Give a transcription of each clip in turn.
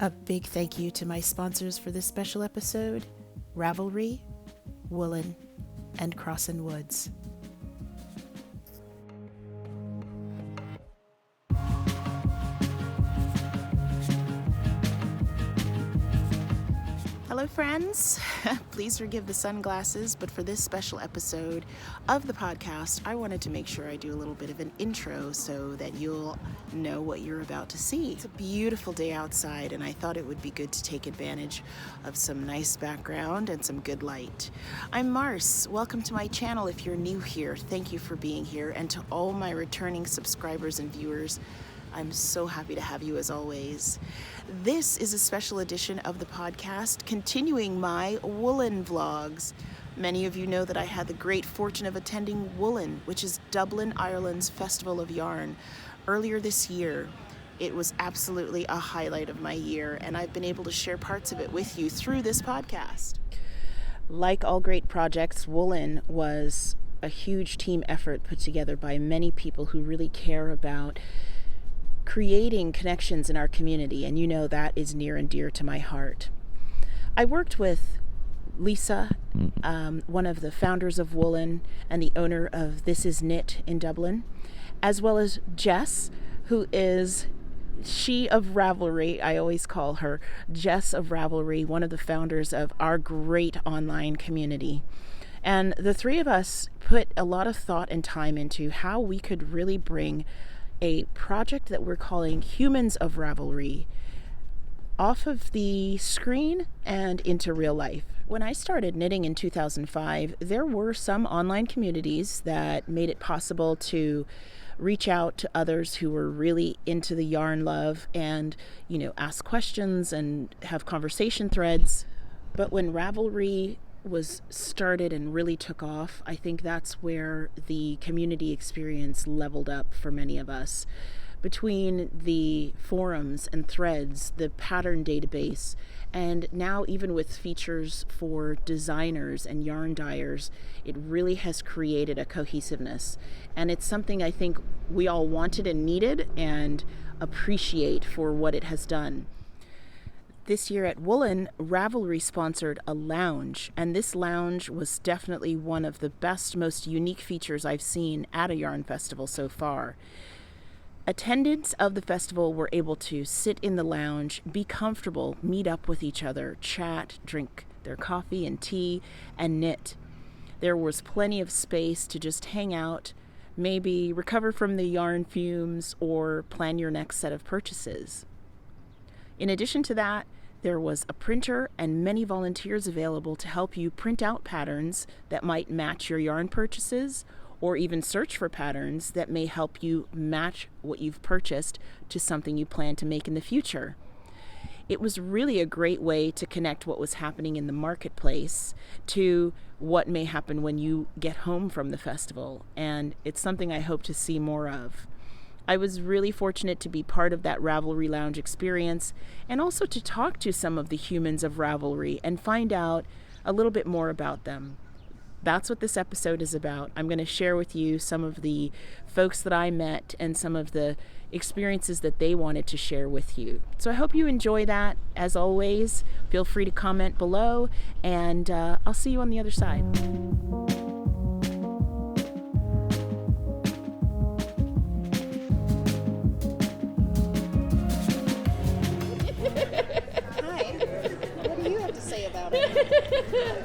A big thank you to my sponsors for this special episode, Ravelry, Woollen, and Crossin' Woods. Hello friends, please forgive the sunglasses, but for this special episode of the podcast, I wanted to make sure I do a little bit of an intro so that you'll know what you're about to see. It's a beautiful day outside and I thought it would be good to take advantage of some nice background and some good light. I'm Mars. Welcome to my channel if you're new here. Thank you for being here, and to all my returning subscribers and viewers, I'm so happy to have you as always. This is a special edition of the podcast continuing my Woollen vlogs. Many of you know that I had the great fortune of attending Woollen, which is Dublin, Ireland's Festival of Yarn, earlier this year. It was absolutely a highlight of my year, and I've been able to share parts of it with you through this podcast. Like all great projects, Woollen was a huge team effort put together by many people who really care about creating connections in our community, and you know that is near and dear to my heart. I worked with Lisa, one of the founders of Woollen and the owner of This Is Knit in Dublin, as well as Jess, who is she of Ravelry. I always call her Jess of Ravelry, one of the founders of our great online community. And the three of us put a lot of thought and time into how we could really bring a project that we're calling Humans of Ravelry off of the screen and into real life. When I started knitting in 2005, there were some online communities that made it possible to reach out to others who were really into the yarn love and, ask questions and have conversation threads. But when Ravelry was started and really took off, I think that's where the community experience leveled up for many of us. Between the forums and threads, the pattern database, and now even with features for designers and yarn dyers, it really has created a cohesiveness. And it's something I think we all wanted and needed and appreciate for what it has done. This year at Woollen, Ravelry sponsored a lounge, and this lounge was definitely one of the best, most unique features I've seen at a yarn festival so far. Attendants of the festival were able to sit in the lounge, be comfortable, meet up with each other, chat, drink their coffee and tea, and knit. There was plenty of space to just hang out, maybe recover from the yarn fumes, or plan your next set of purchases. In addition to that, there was a printer and many volunteers available to help you print out patterns that might match your yarn purchases, or even search for patterns that may help you match what you've purchased to something you plan to make in the future. It was really a great way to connect what was happening in the marketplace to what may happen when you get home from the festival, and it's something I hope to see more of. I was really fortunate to be part of that Ravelry Lounge experience, and also to talk to some of the humans of Ravelry and find out a little bit more about them. That's what this episode is about. I'm going to share with you some of the folks that I met and some of the experiences that they wanted to share with you. So I hope you enjoy that. As always, feel free to comment below, and I'll see you on the other side. About it.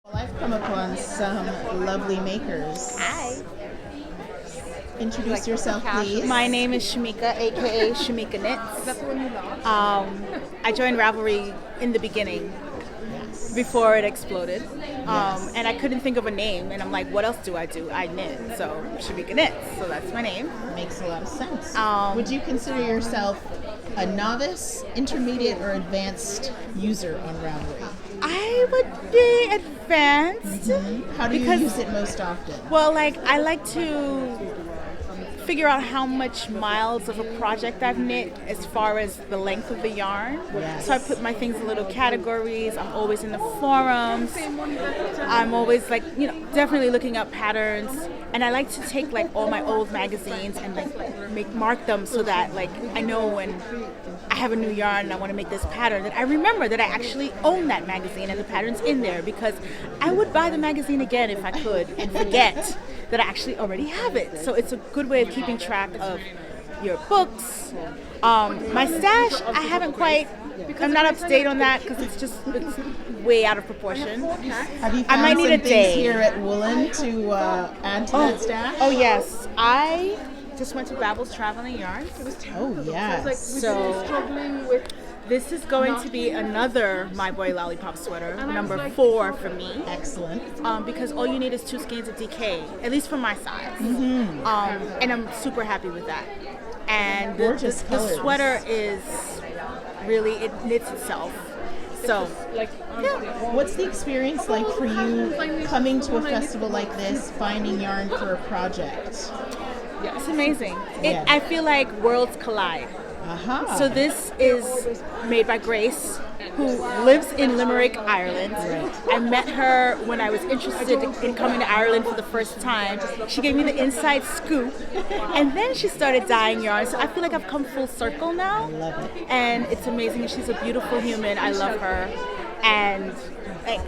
Well, I've come upon some lovely makers. Hi. Introduce yourself, please. My name is Shamika, aka Shamika Knits. I joined Ravelry in the beginning, before it exploded, and I couldn't think of a name, and I'm like, what else do? I knit, so Shamika Knits, so that's my name. Makes a lot of sense. Would you consider yourself a novice, intermediate, or advanced user on Ravelry? I would be advanced. Mm-hmm. How do you use it most often? Well, I like to figure out how much miles of a project I've knit as far as the length of the yarn. Yes. So I put my things in little categories. I'm always in the forums. I'm always like, definitely looking up patterns. And I like to take like all my old magazines and like mark them so that like I know when I have a new yarn and I want to make this pattern, that I remember that I actually own that magazine and the pattern's in there, because I would buy the magazine again if I could and forget that I actually already have it. So it's a good way of keeping track of your books. My stash, I haven't quite, I'm not up to date on that because it's way out of proportion. Have you found I might need some a things day here at Woollen to add to that stash? Oh yes, I just went to Babel's Traveling Yarns. Oh, yes. So this is going to be another My Boy Lollipop sweater, number 4 for me. Excellent. Because all you need is 2 skeins of DK, at least for my size. And I'm super happy with that. And the sweater is really, it knits itself. So, what's the experience like for you coming to a festival like this, finding yarn for a project? It's amazing. I feel like worlds collide. Uh-huh. So this is made by Grace, who lives in Limerick, Ireland. Right. I met her when I was interested in coming to Ireland for the first time. She gave me the inside scoop, and then she started dyeing yarn. So I feel like I've come full circle now. I love it. And it's amazing. She's a beautiful human. I love her. And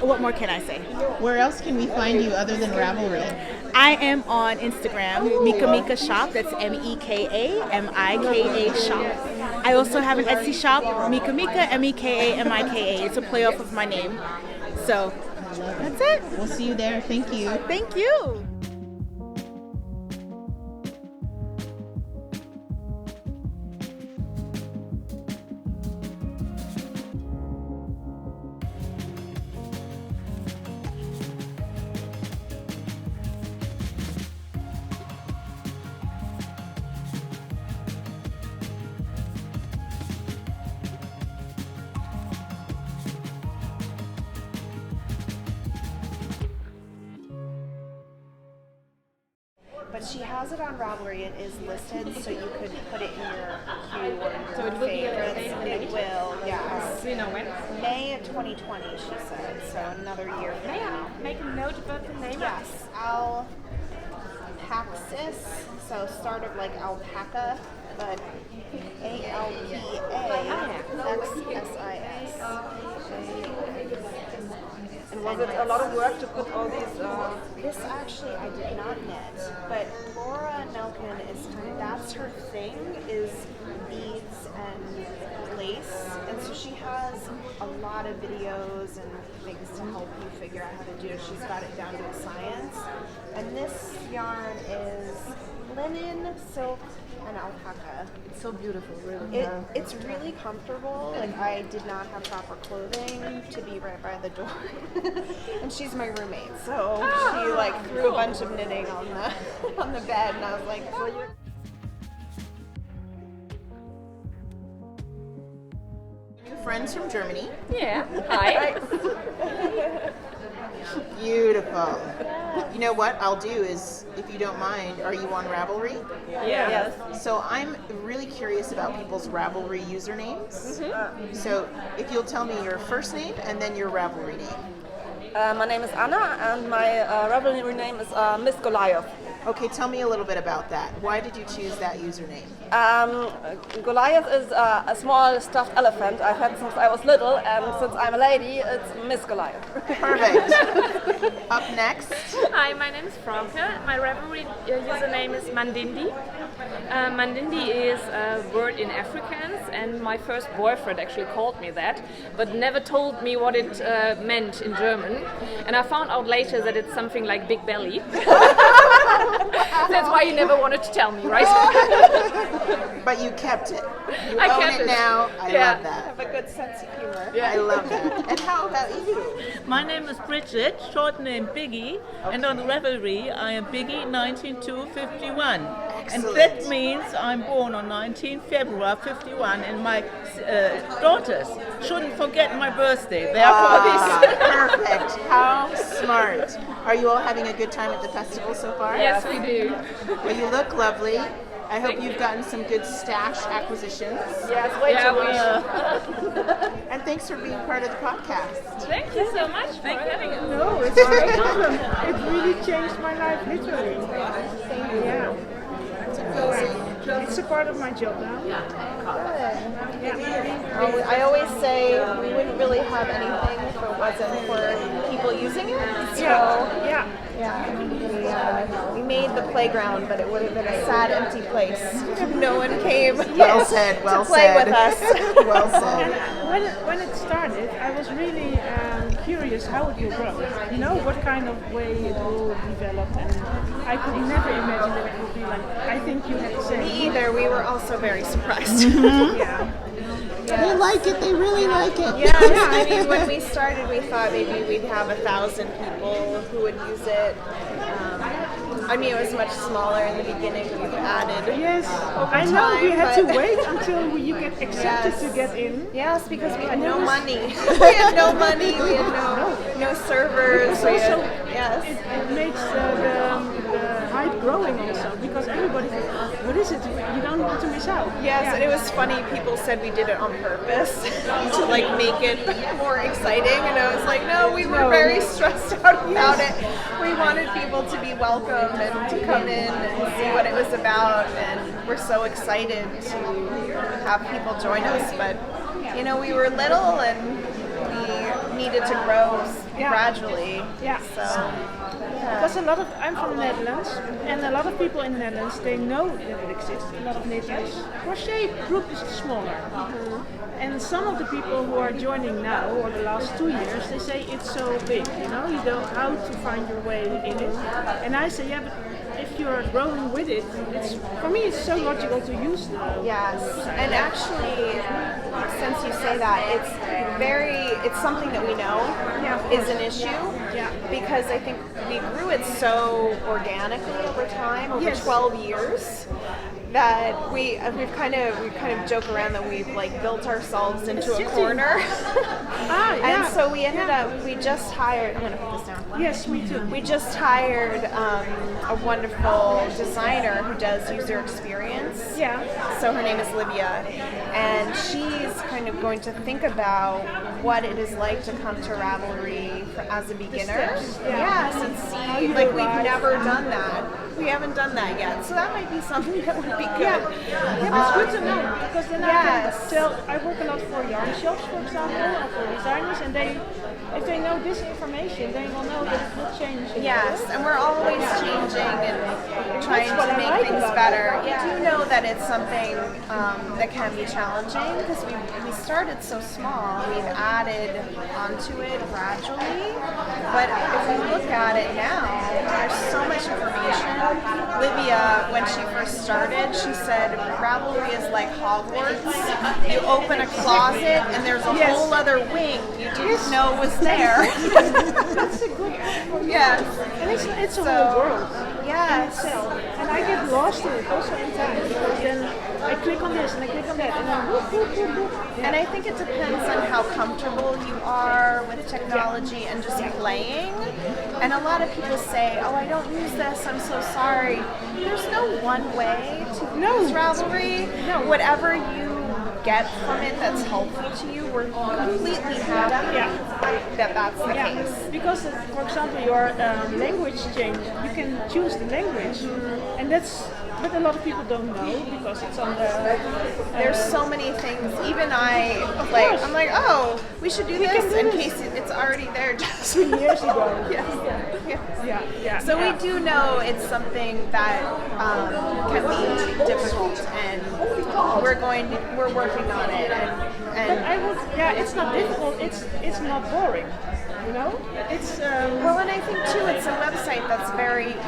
what more can I say? Where else can we find you other than Ravelry? I am on Instagram, Mika Shop. That's MEKAMIKA Shop. I also have an Etsy shop, Mika MEKAMIKA. It's a playoff of my name. So that's it. We'll see you there. Thank you. Thank you. But she has it on Ravelry. It is listed, so you could put it in your queue or your favorites, and it will. Yes. Do you know when? May of 2020, she said. So another year from now. Make a note about the name. Yes, Alpaxis. So start of like alpaca, but ALPAXSIS. And was it a lot of work to put all these? This actually I did not knit, but Laura Nelkin that's her thing, is beads and lace, and so she has a lot of videos and things to help you figure out how to do it. She's got it down to a science. And this yarn is linen, silk, and alpaca. It's so beautiful, really. It's really comfortable. Like, I did not have proper clothing to be right by the door. And she's my roommate, so she like threw a bunch of knitting on the bed, and I was like, well, you're Friends from Germany. Yeah. Hi. Beautiful. You know what I'll do is, if you don't mind, are you on Ravelry? Yeah. Yes. So I'm really curious about people's Ravelry usernames. So if you'll tell me your first name and then your Ravelry name. My name is Anna, and my Ravelry name is Miss Goliath. Okay, tell me a little bit about that. Why did you choose that username? Goliath is a small stuffed elephant I've had since I was little, and since I'm a lady, it's Miss Goliath. Perfect. Up next. Hi, my name is Franke. My Ravelry username is Mandindi. Mandindi is a word in Afrikaans, and my first boyfriend actually called me that, but never told me what it meant in German. And I found out later that it's something like big belly. That's why you never wanted to tell me, right? But you kept it. You I own kept it now. I love that. have a good sense of humor. I love that. And how about you? My name is Brigitte, short name Biggie, and on Ravelry I am Biggie 19251. And that means I'm born on 19 February 51, and my daughters shouldn't forget my birthday. Therefore Perfect. How smart. Are you all having a good time at the festival so far? Yes, we do. Well, you look lovely. I hope you've gotten some good stash acquisitions. Yes, way too much. And thanks for being part of the podcast. Thank you so much for having us. No, it's not a problem. It really changed my life, literally. Yeah. It's a part of my job now. I always say we wouldn't really have anything if it wasn't for people using it. So, we made the playground, but it would have been a sad, empty place if no one came Well said, well to play said. with us. Well said. When it started, I was really curious how it will grow. You know, what kind of way it will develop, and I could never imagine that it would be like. I think you had the same. Me either. We were also very surprised. Yeah. They like it. They really like it. Yeah, I mean, when we started, we thought maybe we'd have 1,000 people who would use it. I mean, it was much smaller in the beginning. We've added. Yes, over I know. We time, had to but- wait until you get accepted Yes. to get in. Yes, because we had no money. We had no money. We had no servers. We had, yes. It makes the hype growing also, because everybody thinks, what is it? You don't want to miss out. Yes, and it was funny. People said we did it on purpose to like make it more exciting, and I was like, no, we were very stressed out about it. We wanted people to be welcome and to come in and see what it was about, and we're so excited to have people join us. But you know, we were little and we needed to grow gradually. Yeah. So. Because I'm from the Netherlands, and a lot of people in the Netherlands, they know that it exists. A lot of knitters. Crochet group is smaller. And some of the people who are joining now, or the last 2 years, they say it's so big, you know, you don't know how to find your way in it. And I say, yeah, but if you're growing with it, for me it's so logical to use the Yes, and actually, since you say that, it's something that we know is an issue. Yeah. Because I think we grew it so organically over time, over 12 years, that we've kind of joke around that we've like built ourselves into a corner. And so we ended up, we just hired, I'm gonna put this down. Yes, me too. We just hired a wonderful designer who does user experience. Yeah. So her name is Silvia, and she's kind of going to think about what it is like to come to Ravelry as a beginner. Yes, and see, like we've never done that. We haven't done that yet, so that might be something that would be good. Yeah, but it's good to know, because then I can tell. I work a lot for yarn shops, for example, or for designers, and if they know this information, they will know that it will change. Yes, and we're always changing and trying to make things better. We do know that it's something that can be challenging, because we started so small. We've added onto it gradually, but if we look at it now, there's so much information. Livia, when she first started, she said Ravelry is like Hogwarts. You open a closet and there's a whole other wing you didn't know was there. That's a good point. Yes. And it's a whole world. Yes. And I get lost in it also in time, because then I click on this and I click on that, and then whoop, whoop, whoop, whoop. And I think it depends on how comfortable you are with technology and just playing. And a lot of people say, oh, I don't use this, I'm so sorry. There's no one way to use Ravelry. No. Whatever you get from it that's helpful to you, we're completely happy that that's the case. Because, for example, your language change, you can choose the language, and but a lot of people don't know, because it's on the... There's so many things. Even I'm like, oh, we should do this in case it's already there just 2 years ago. So we do know it's something that can be difficult, and we're working on it. It's not difficult. It's not boring. You know, it's well, and I think too, it's a website that's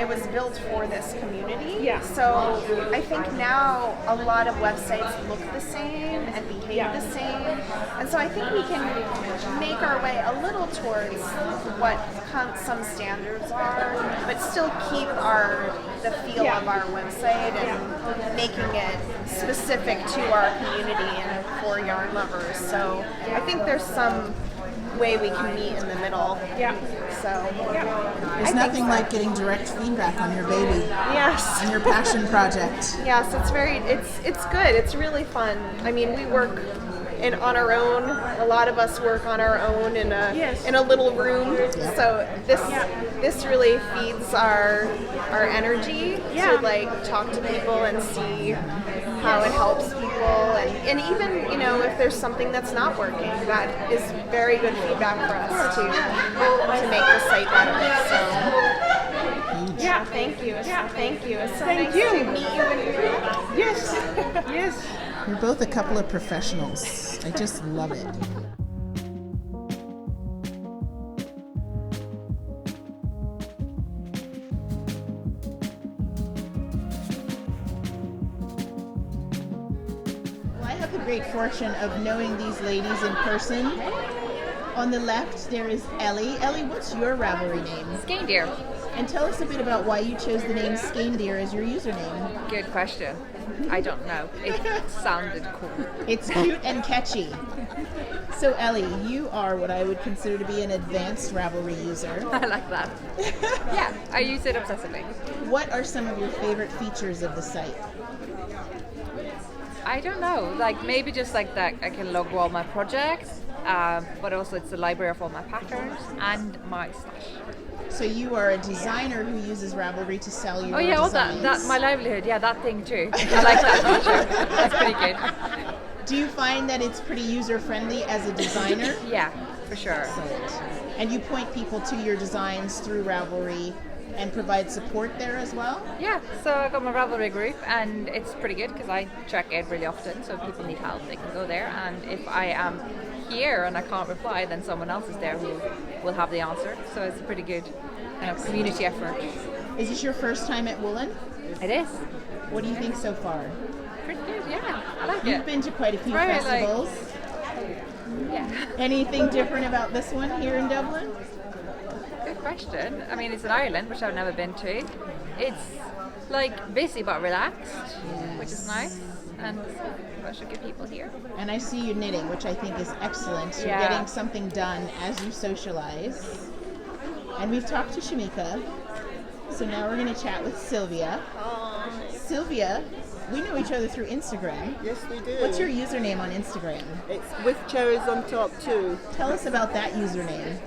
it was built for this community. Yeah. So I think now a lot of websites look the same and behave the same, and so I think we can make our way a little towards what some standards are, but still keep the feel of our website and making it specific to our community and for yarn lovers. So I think there's some way we can meet in the middle. So There's nothing like getting direct feedback on your baby, yes. on your passion project. Yes, it's good. It's really fun. I mean, we work on our own. A lot of us work on our own in a little room. So this really feeds our energy to like talk to people and see how it helps people, and even if there's something that's not working, that is very good feedback for us to make the site better. So yeah, thank you. Thank you. It's so nice to meet you and hear you. Yes, yes. You're both a couple of professionals. I just love it. Well, I have the great fortune of knowing these ladies in person. On the left, there is Ellie. Ellie, what's your Ravelry name? Skein-deer. And tell us a bit about why you chose the name Skein-deer as your username. Good question. I don't know. It sounded cool. It's cute and catchy. So Ellie, you are what I would consider to be an advanced Ravelry user. I like that. Yeah, I use it obsessively. What are some of your favorite features of the site? I don't know. Like maybe just like that I can log all my projects, but also it's a library of all my patterns and my stash. So you are a designer who uses Ravelry to sell your designs. All that my livelihood. Yeah, that thing too. I like that feature. That's pretty good. Do you find that it's pretty user-friendly as a designer? Yeah, for sure. Excellent. And you point people to your designs through Ravelry and provide support there as well? Yeah, so I got my Ravelry group and it's pretty good because I check it really often, so if people need help they can go there, and if I am here and I can't reply, then someone else is there who will have the answer, so it's a pretty good community effort. Is this your first time at Woollen? It is. What do you think so far? Pretty good, yeah. I like it. You've been to quite a few festivals. Yeah. Anything different about this one here in Dublin? Good question. I mean, it's in Ireland, which I've never been to. It's like busy but relaxed, which is nice, and a bunch of good people here. And I see you knitting, which I think is excellent. You're getting something done as you socialize. And we've talked to Shamika, so now we're going to chat with Silvia. Silvia, we know each other through Instagram. Yes, we do. What's your username on Instagram? It's with cherries on top too. Tell us about that username.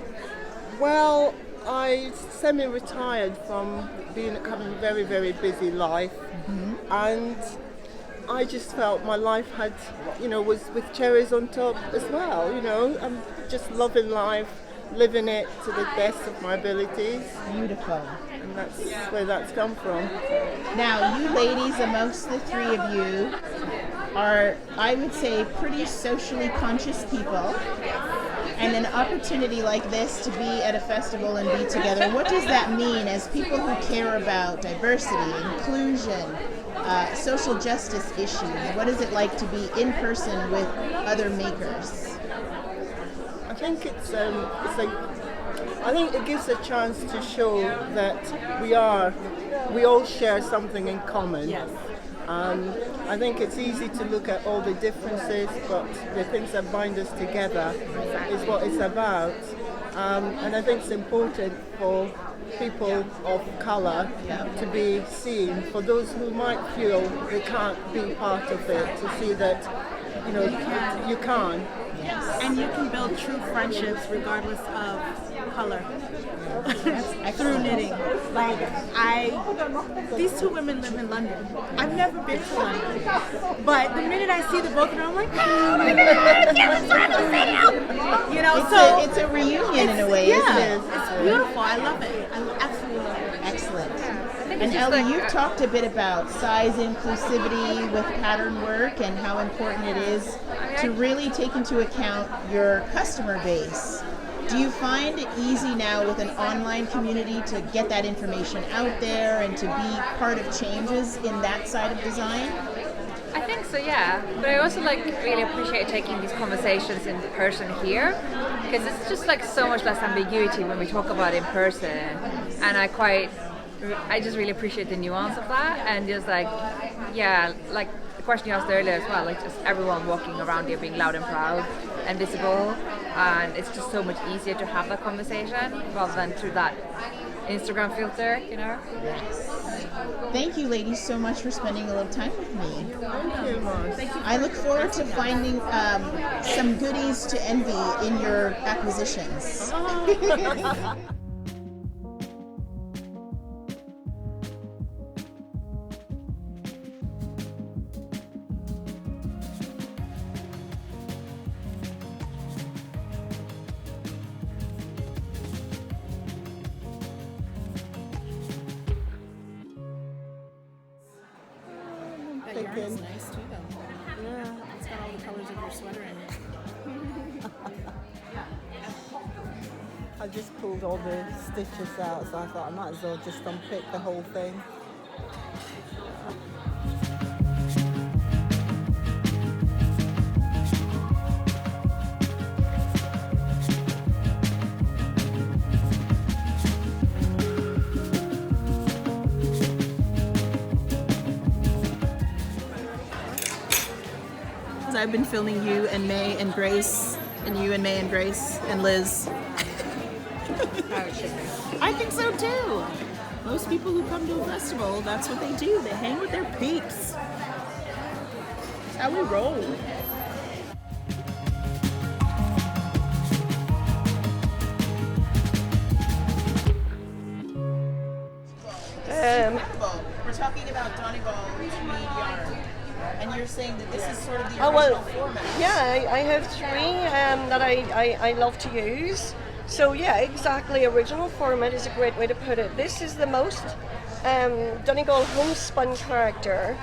Well, I semi-retired from having a very, very busy life, and I just felt my life had, was with cherries on top as well. I'm just loving life, living it to the best of my abilities. Beautiful. And that's where that's come from. Now, you ladies, amongst the three of you, are, I would say, pretty socially conscious people. And an opportunity like this to be at a festival and be together, what does that mean as people who care about diversity, inclusion, social justice issues? What is it like to be in person with other makers? I think I think it gives a chance to show that we all share something in common. Yes. I think it's easy to look at all the differences, but the things that bind us together is what it's about. And I think it's important for people of colour to be seen, for those who might feel they can't be part of it, to see that you can. Yes. And you can build true friendships regardless of color. Through knitting. Like these two women live in London. I've never been to London, but the minute I see the both of them, I'm like, oh my God, yes, it's a reunion in a way, isn't it? It's beautiful. I love it. I absolutely love it. Excellent. And Ellie, you've talked a bit about size inclusivity with pattern work and how important it is to really take into account your customer base. Do you find it easy now with an online community to get that information out there and to be part of changes in that side of design? I think so, yeah. But I also really appreciate taking these conversations in person here, because it's just so much less ambiguity when we talk about it in person, and I just really appreciate the nuance of that, and just the question you asked earlier as well, just everyone walking around here being loud and proud and visible. and it's just so much easier to have that conversation rather than through that Instagram filter, you know. Thank you, ladies, so much for spending a little time with me. Thank you, Mars. I look forward to finding some goodies to envy in your acquisitions. That yarn is nice too, though. Yeah. It's got all the colors of your sweater in it. I just pulled all the stitches out, so I thought I might as well just unpick the whole thing. I've been filming you and May and Grace, and you and May and Grace and Liz. I think so too. Most people who come to a festival, that's what they do. They hang with their peeps. That's how we roll. We're talking about Donegal tweed yarn. And you're saying that this is sort of the original format. Yeah, I have three that I love to use. So yeah, exactly, original format is a great way to put it. This is the most Donegal homespun character.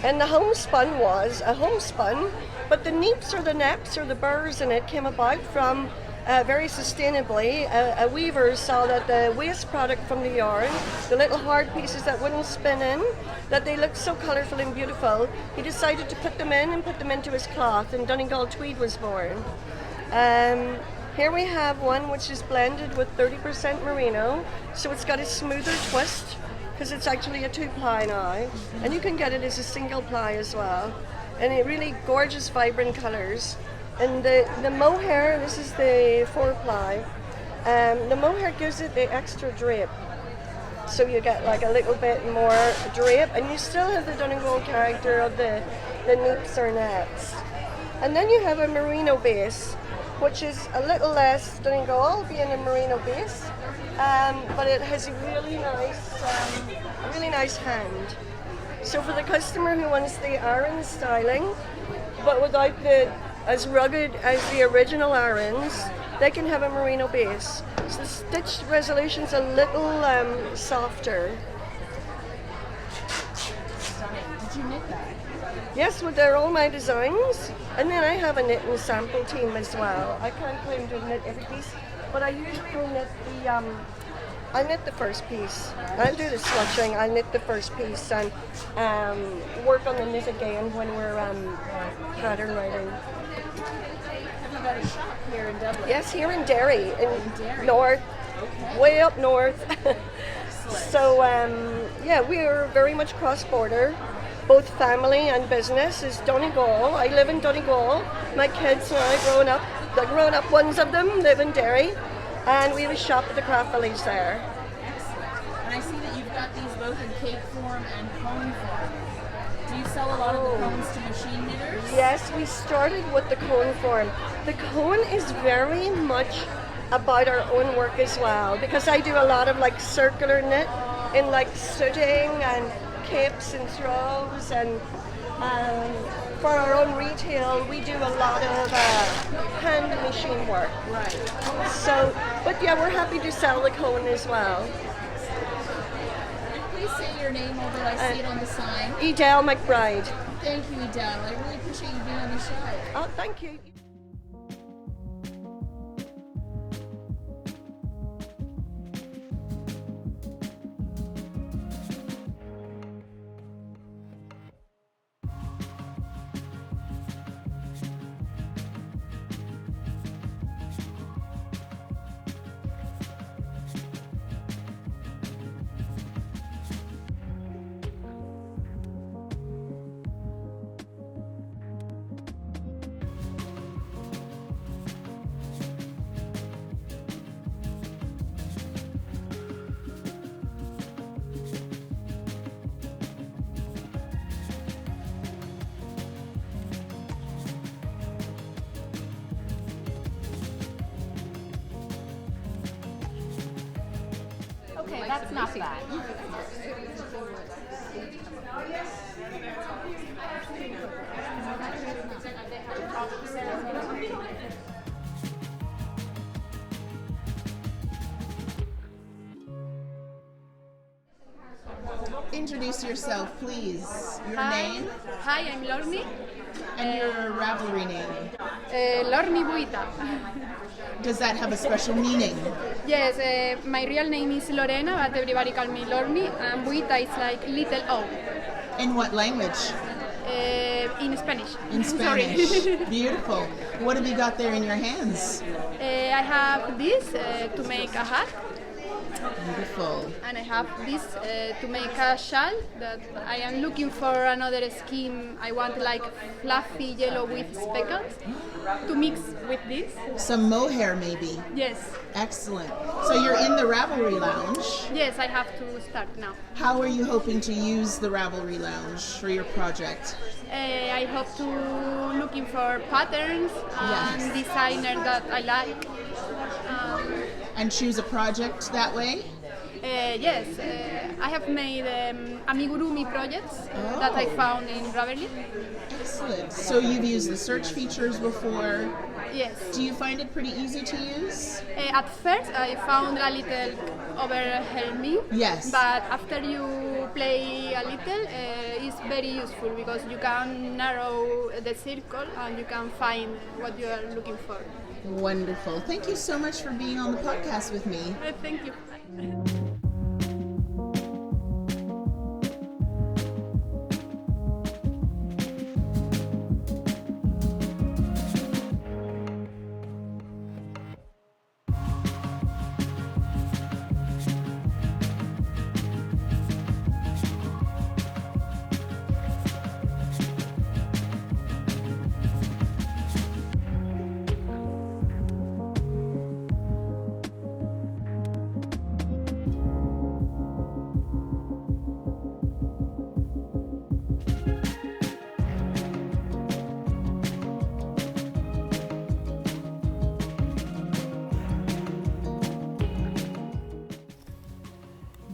And the homespun was a homespun, but the neeps or the naps or the burrs in it came about from very sustainably. A weaver saw that the waste product from the yarn, the little hard pieces that wouldn't spin in, that they looked so colourful and beautiful, he decided to put them in and put them into his cloth, and Donegal tweed was born. Here we have one which is blended with 30% merino, so it's got a smoother twist because it's actually a 2-ply now, and you can get it as a single ply as well. And it really gorgeous, vibrant colours. And the mohair, this is the 4-ply. The mohair gives it the extra drape, so you get like a little bit more drape, and you still have the Donegal character of the neeps or nets. And then you have a merino base, which is a little less Donegal, being a merino base, but it has a really nice hand. So for the customer who wants the Aran styling, but without the as rugged as the original Arans, they can have a merino base. So the stitch resolution's a little softer. Stunning. Did you knit that? Yes, well, they're all my designs. And then I have a knitting sample team as well. I can't claim to knit every piece, but I usually will knit I knit the first piece. I'll do the swatching, I'll knit the first piece and work on the knit again when we're pattern writing. Have you got a shop here in Dublin? Yes, here in Derry, Derry. North, Okay. way up north. So yeah, we are very much cross-border. Both family and business is Donegal. I live in Donegal. My kids now grown up, the grown-up ones of them live in Derry, and we have a shop at the Craft Village there. Excellent. And I see that you've got these both in cake form and cone form. Do you sell a lot of the cones to machine knitters? Yes, we started with the cone form. The cone is very much about our own work as well, because I do a lot of like circular knit in like sooting and capes and throws, and for our own retail we do a lot of hand machine work. Right. So, but yeah, we're happy to sell the cone as well. And please say your name, although I see it on the sign. Edel McBride. Thank you, Edel. I really appreciate you being on the show. Oh, thank you. That's not bad. Introduce yourself, please. Your Hi. name Hi, I'm Lorni. and your Ravelry name. Lorni Buita. Does that have a special meaning? Yes, my real name is Lorena, but everybody call me Lorni. And Buita is like little O. In what language? In Spanish. In Sorry. Spanish. Beautiful. What have you got there in your hands? I have this to make a hat. Beautiful. And I have this to make a shawl that I am looking for another scheme. I want like fluffy yellow with speckles to mix with this. Some mohair maybe. Yes. Excellent. So you're in the Ravelry Lounge. Yes, I have to start now. How are you hoping to use the Ravelry Lounge for your project? I hope to looking for patterns and designers that I like. And choose a project that way? Yes, I have made amigurumi projects that I found in Ravelry. Excellent. So you've used the search features before? Yes. Do you find it pretty easy to use? At first I found a little overwhelming. Yes. But after you play a little, it's very useful because you can narrow the circle and you can find what you are looking for. Wonderful. Thank you so much for being on the podcast with me. Thank you.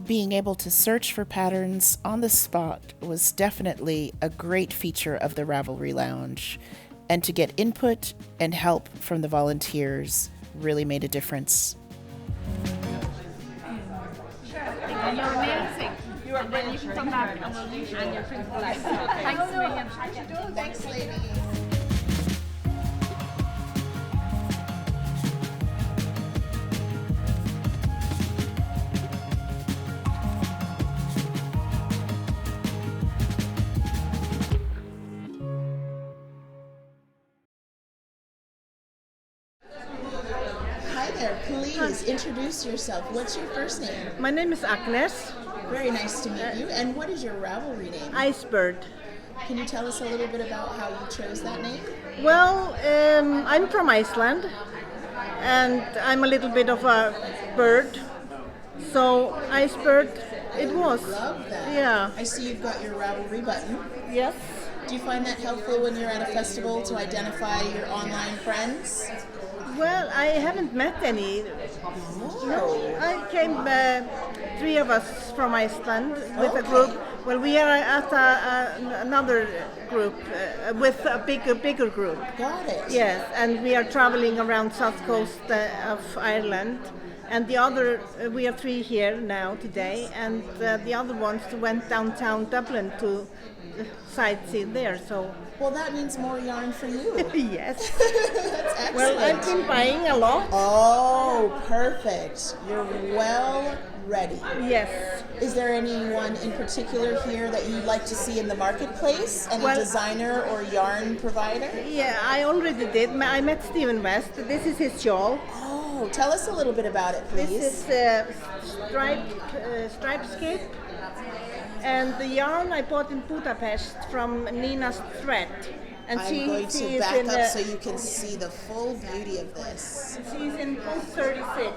Being able to search for patterns on the spot was definitely a great feature of the Ravelry Lounge, and to get input and help from the volunteers really made a difference. And you're amazing. And then you can come back and we'll use you and your principal. Thanks, William. Thanks, ladies. Please introduce yourself. What's your first name? My name is Agnes. Very nice to meet you. And what is your Ravelry name? Icebird. Can you tell us a little bit about how you chose that name? Well, I'm from Iceland, and I'm a little bit of a bird, so Icebird it was. Love that. Yeah. I see you've got your Ravelry button. Yes. Do you find that helpful when you're at a festival to identify your online friends? Well, I haven't met any. Oh. No, I came, 3 of us from Iceland with a group. Well, we are at another group, with a bigger group. Got it. Yes, and we are traveling around south coast of Ireland. And the other, we are 3 here now today, and the other ones went downtown Dublin to sightsee there. So. Well, that means more yarn for you. Yes. That's excellent. Well, I've been buying a lot. Oh, perfect. You're well ready. Yes. Is there anyone in particular here that you'd like to see in the marketplace? Any designer or yarn provider? Yeah, I already did. I met Stephen West. This is his shawl. Oh, tell us a little bit about it, please. This is striped scape. And the yarn I bought in Budapest from Nina's Thread. And I'm going to back up so you can see the full beauty of this. She's in post 36.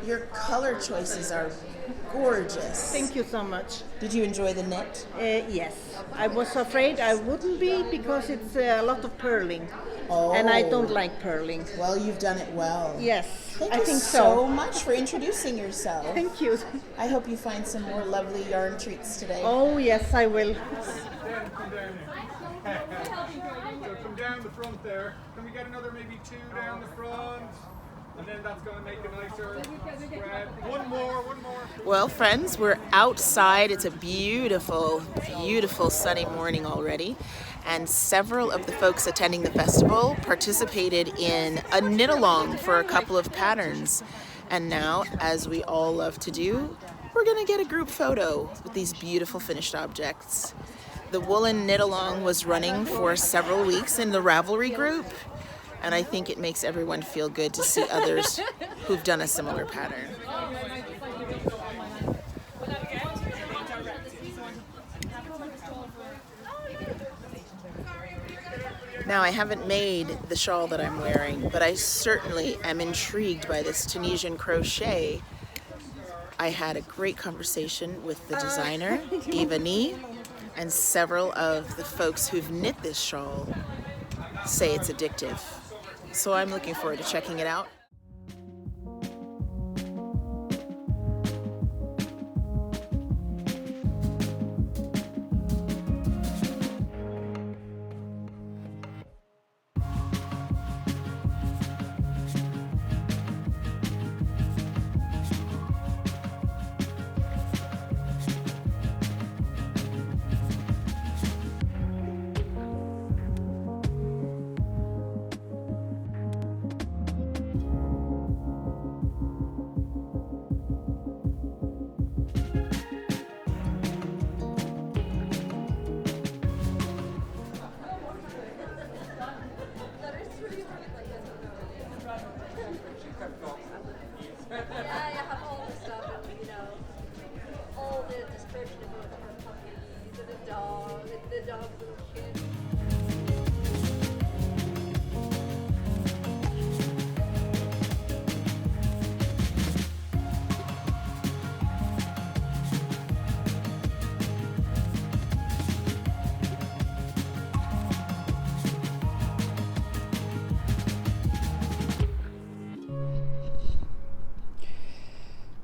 Your color choices are gorgeous. Thank you so much. Did you enjoy the knit? Yes. I was afraid I wouldn't be because it's a lot of purling. and I don't like purling. Well, you've done it well. Yes, Thank I you think so much for introducing yourself. Thank you. I hope you find some more lovely yarn treats today. Oh, yes, I will. Come down here. So come down the front there. Can we get another maybe 2 down the front? And then that's going to make a nicer spread. One more. Well, friends, we're outside. It's a beautiful, beautiful sunny morning already. And several of the folks attending the festival participated in a knit-along for a couple of patterns. And now, as we all love to do, we're going to get a group photo with these beautiful finished objects. The Woollen knit-along was running for several weeks in the Ravelry group. And I think it makes everyone feel good to see others who've done a similar pattern. Now, I haven't made the shawl that I'm wearing, but I certainly am intrigued by this Tunisian crochet. I had a great conversation with the designer, Eva Nee, and several of the folks who've knit this shawl say it's addictive. So I'm looking forward to checking it out.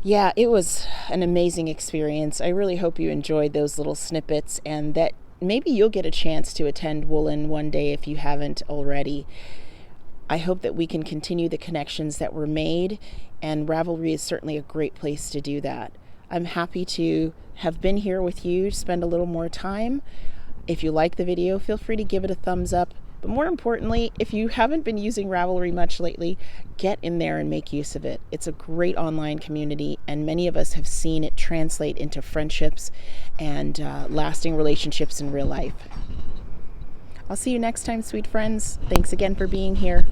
Yeah, it was an amazing experience. I really hope you enjoyed those little snippets and that maybe you'll get a chance to attend Woollen one day if you haven't already. I hope that we can continue the connections that were made, and Ravelry is certainly a great place to do that. I'm happy to have been here with you to spend a little more time. If you like the video, feel free to give it a thumbs up. But more importantly, if you haven't been using Ravelry much lately, get in there and make use of it. It's a great online community, and many of us have seen it translate into friendships and lasting relationships in real life. I'll see you next time, sweet friends. Thanks again for being here.